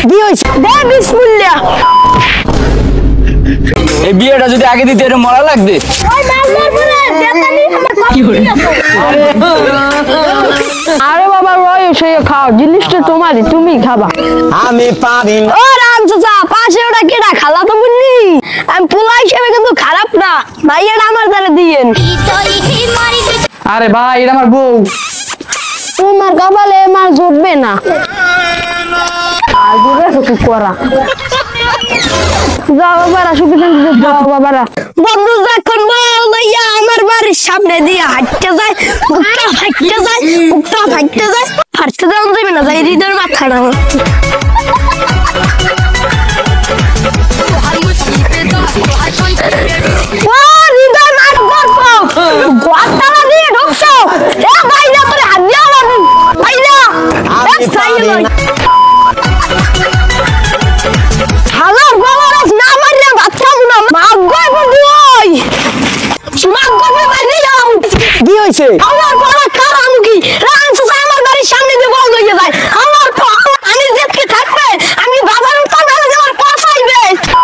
কি হইছে দে বিসমিল্লাহ এই বিয়েটা যদি আগে দিতে এর মরা লাগবে ওই মারবার পরে দেতানি আমার কি হই আরে বাবা রয় সে খাও জিনিসটা তোমারই তুমি খাবা আমি পারি ও রাম চাচা পাশে ওটা কেডা খালা তো বুঝলি আমি পোলা হিসেবে কিন্তু খারাপ না ভাইয়াটা আমার দ্বারা দিয়েন আরে ভাই এটা আমার বউ তোমার কপালে মার জুটবে না আর জুটবে কি করা যাও বাবারা সুবিধান যাও বাবারা বন্ধু যখন বউ লইয়া আমার বাড়ির সামনে দিয়ে হাঁটতে যায় বুকটা ফাটতে যায় বুকটা ফাটতে যায় ফাটতে দেওয়া যাবে না যাই হৃদয়ের মাথাটা হৃদয় মাঠ করবো গোয়ালতলা দিয়ে ঢুকছো এ ভাইলা তোরে হাত দিয়া লাগু ভাইলা হালার বাবারাস না মারলে ভাত খাবো না মাগগই বন্ধুই মাগগই বাইরে যাও কি হইছে আমার বড় কারণ কি রানসা আমার বাড়ির সামনে দিয়ে বল হয়ে যায় আমার আমি দেখতে থাকবে আমি বাবার উঠা না আমার পাছাইবে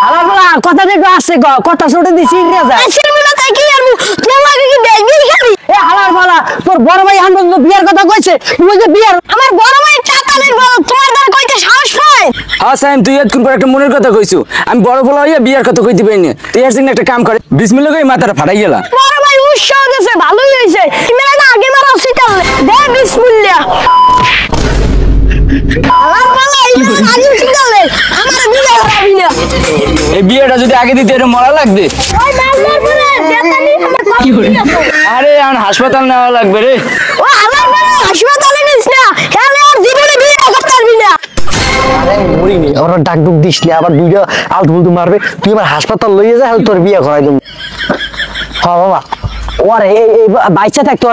আলা বলা কথা দেখো আছে কথা ছোট দিছি রে যা আসলে মিলা তাই কি আর তোর লাগে কি বেবি খালি এ হালার বলা তোর বড় ভাই আমরা বিয়ার কথা কইছে তুই যে বিয়ার আমার বড় ভাই চাতালের বড় তোমার দ্বারা কইতে সাহস পায় হ্যাঁ সাইম তুই এত কোন একটা মনের কথা কইছু আমি বড় বলা হইয়া বিয়ার কথা কইতে পাইনি তুই এর সিং একটা কাম করে বিসমিল্লাহ কই মাথাটা ফাটাই গেলা বড় ভাই উৎসাহ দিয়েছে ভালোই হয়েছে মেলা না আগে মারা সিটাল দে বিসমিল্লাহ আল্লাহ বলা ইমান আগে সিটালে আমার বিয়ে হবি না এই বিয়েটা যদি আগে দিতে এর মরা লাগবে ওই মারবার পরে দেতানি আমার কি হই আরে এখন হাসপাতাল নেওয়া লাগবে রে ও আল্লাহ বলা হাসপাতালে নিস না তাহলে আর জীবনে বিয়ে করতে পারবি না আরে মরিনি ওর ডাক ডুক দিস না আবার দুইটা আলতু ফুলতু মারবে তুই আমার হাসপাতাল লইয়ে যা তোর বিয়ে করাই দেব হ্যাঁ বাবা ওরে এই বাচ্চা থাকতো